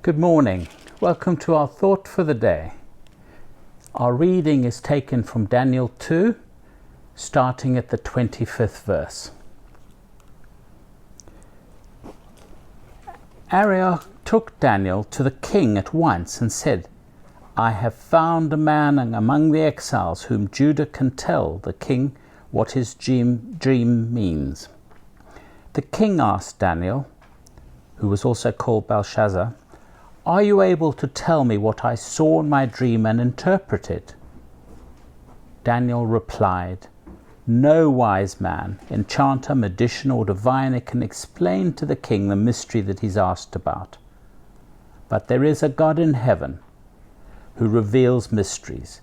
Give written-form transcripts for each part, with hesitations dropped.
Good morning. Welcome to our thought for the day. Our reading is taken from Daniel 2, starting at the 25th verse. Arioch took Daniel to the king at once and said, I have found a man among the exiles whom Judah can tell the king what his dream means. The king asked Daniel, who was also called Belshazzar, Are you able to tell me what I saw in my dream and interpret it? Daniel replied, No wise man, enchanter, magician, or diviner can explain to the king the mystery that he's asked about. But there is a God in heaven who reveals mysteries.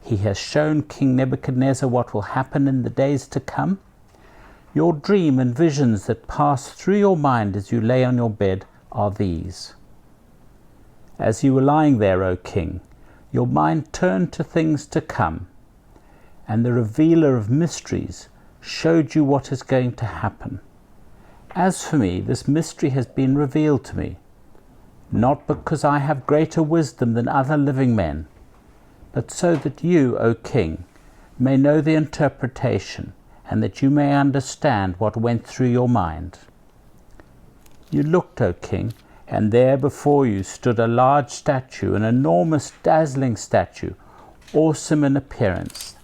He has shown King Nebuchadnezzar what will happen in the days to come. Your dream and visions that pass through your mind as you lay on your bed are these. As you were lying there, O king, your mind turned to things to come, and the revealer of mysteries showed you what is going to happen. As for me, this mystery has been revealed to me, not because I have greater wisdom than other living men, but so that you, O king, may know the interpretation, and that you may understand what went through your mind. You looked, O king, and there before you stood a large statue, an enormous, dazzling statue, awesome in appearance.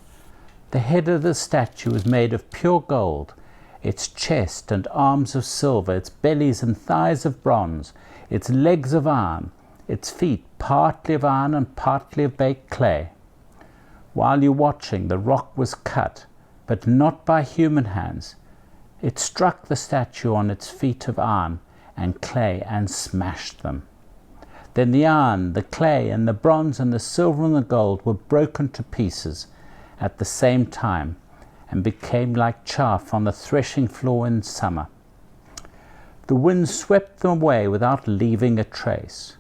The head of the statue was made of pure gold, its chest and arms of silver, its bellies and thighs of bronze, its legs of iron, its feet partly of iron and partly of baked clay. While you were watching, the rock was cut, but not by human hands. It struck the statue on its feet of iron and clay and smashed them. Then the iron, the clay, and the bronze, and the silver, and the gold were broken to pieces at the same time, and became like chaff on the threshing floor in summer. The wind swept them away without leaving a trace.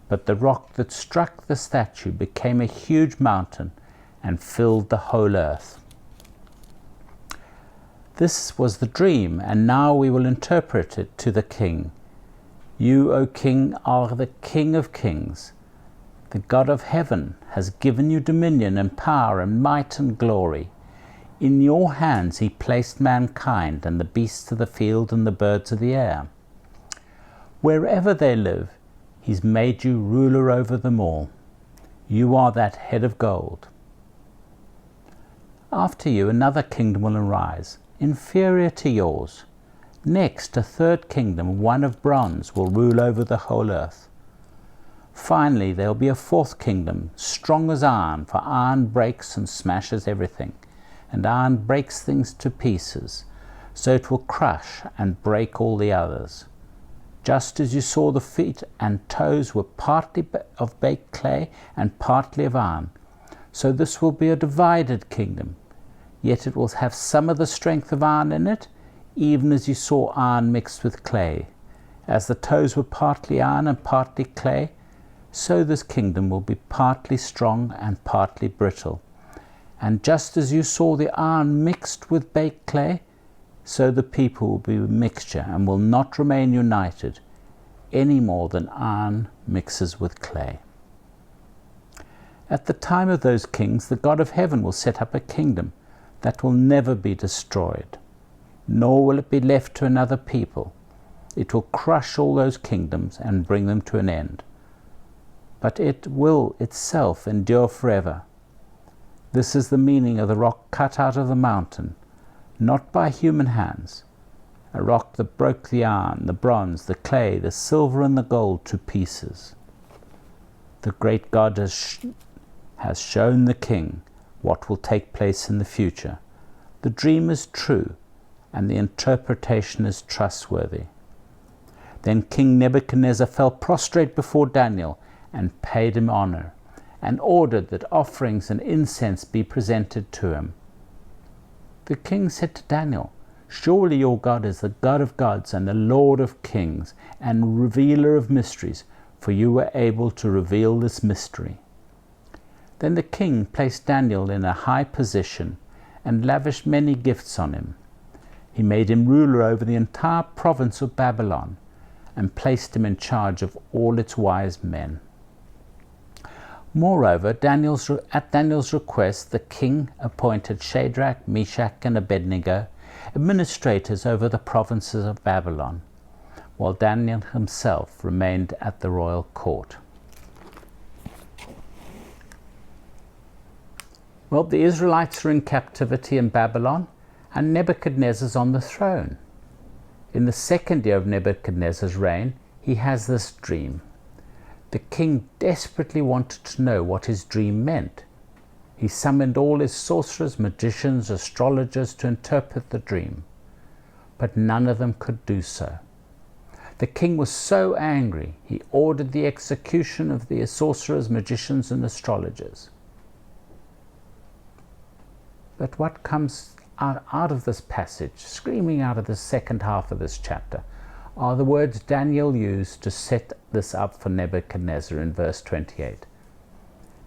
But the rock that struck the statue became a huge mountain and filled the whole earth. This was the dream, and now we will interpret it to the king. You, O king, are the King of kings. The God of heaven has given you dominion and power and might and glory. In your hands he placed mankind and the beasts of the field and the birds of the air. Wherever they live, he's made you ruler over them all. You are that head of gold. After you, another kingdom will arise, inferior to yours. Next, a third kingdom, one of bronze, will rule over the whole earth. Finally, there will be a fourth kingdom, strong as iron, for iron breaks and smashes everything, and iron breaks things to pieces, so it will crush and break all the others. Just as you saw the feet and toes were partly of baked clay and partly of iron, so this will be a divided kingdom. Yet it will have some of the strength of iron in it, even as you saw iron mixed with clay. As the toes were partly iron and partly clay, so this kingdom will be partly strong and partly brittle. And just as you saw the iron mixed with baked clay, so the people will be a mixture and will not remain united, any more than iron mixes with clay. At the time of those kings, the God of heaven will set up a kingdom that will never be destroyed, nor will it be left to another people. It will crush all those kingdoms and bring them to an end. But it will itself endure forever. This is the meaning of the rock cut out of the mountain, not by human hands, a rock that broke the iron, the bronze, the clay, the silver, and the gold to pieces. The great God has shown the king what will take place in the future. The dream is true, and the interpretation is trustworthy. Then King Nebuchadnezzar fell prostrate before Daniel and paid him honor, and ordered that offerings and incense be presented to him. The king said to Daniel, Surely your God is the God of gods and the Lord of kings and revealer of mysteries, for you were able to reveal this mystery. Then the king placed Daniel in a high position and lavished many gifts on him. He made him ruler over the entire province of Babylon, and placed him in charge of all its wise men. Moreover, at Daniel's request, the king appointed Shadrach, Meshach, and Abednego administrators over the provinces of Babylon, while Daniel himself remained at the royal court. Well, the Israelites are in captivity in Babylon, and Nebuchadnezzar's on the throne. In the second year of Nebuchadnezzar's reign, he has this dream. The king desperately wanted to know what his dream meant. He summoned all his sorcerers, magicians, astrologers to interpret the dream, but none of them could do so. The king was so angry, he ordered the execution of the sorcerers, magicians, and astrologers. But what comes out of this passage, screaming out of the second half of this chapter, are the words Daniel used to set this up for Nebuchadnezzar in verse 28.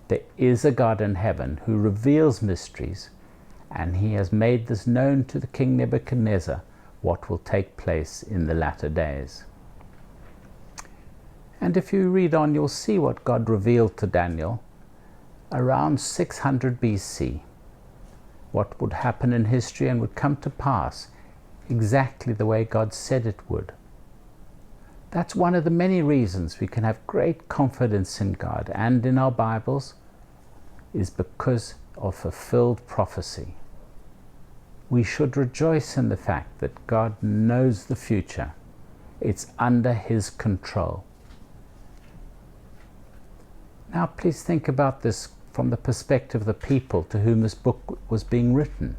There is a God in heaven who reveals mysteries, and he has made this known to the king Nebuchadnezzar, what will take place in the latter days. And if you read on, you'll see what God revealed to Daniel around 600 BC. What would happen in history and would come to pass exactly the way God said it would. That's one of the many reasons we can have great confidence in God and in our Bibles, is because of fulfilled prophecy. We should rejoice in the fact that God knows the future. It's under His control. Now please think about this from the perspective of the people to whom this book was being written.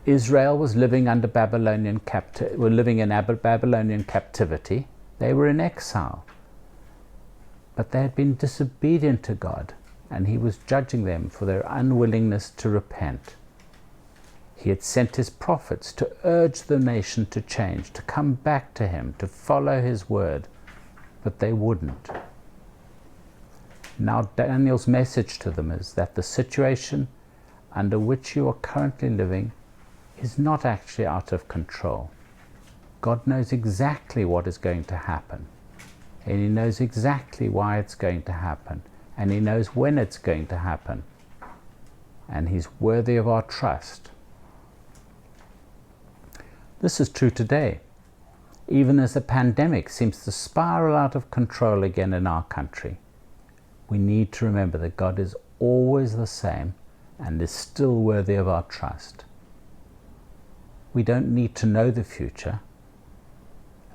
Israel was living under Babylonian captivity. They were in exile. But they had been disobedient to God, and He was judging them for their unwillingness to repent. He had sent His prophets to urge the nation to change, to come back to Him, to follow His word, but they wouldn't. Now Daniel's message to them is that the situation under which you are currently living is not actually out of control. God knows exactly what is going to happen, and He knows exactly why it's going to happen, and He knows when it's going to happen, and He's worthy of our trust. This is true today, even as the pandemic seems to spiral out of control again in our country. We need to remember that God is always the same and is still worthy of our trust. We don't need to know the future,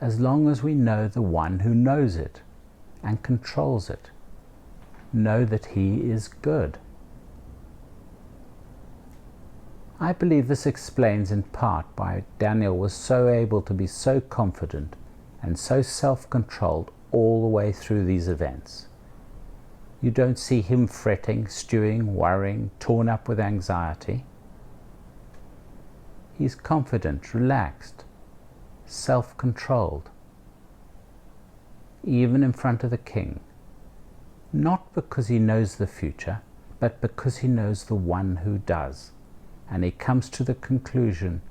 as long as we know the one who knows it and controls it. Know that He is good. I believe this explains in part why Daniel was so able to be so confident and so self-controlled all the way through these events. You don't see him fretting, stewing, worrying, torn up with anxiety. He's confident, relaxed, self-controlled, even in front of the king, not because he knows the future, but because he knows the one who does. And he comes to the conclusion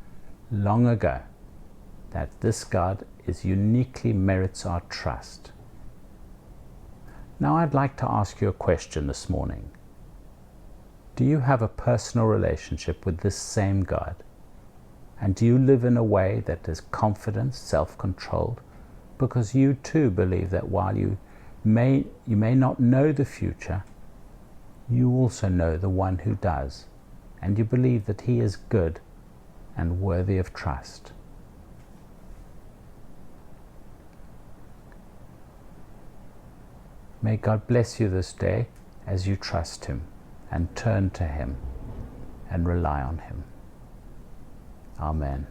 long ago that this God uniquely merits our trust. Now I'd like to ask you a question this morning. Do you have a personal relationship with this same God? And do you live in a way that is confident, self-controlled? Because you too believe that while you may not know the future, you also know the one who does. And you believe that He is good and worthy of trust. May God bless you this day as you trust Him and turn to Him and rely on Him. Amen.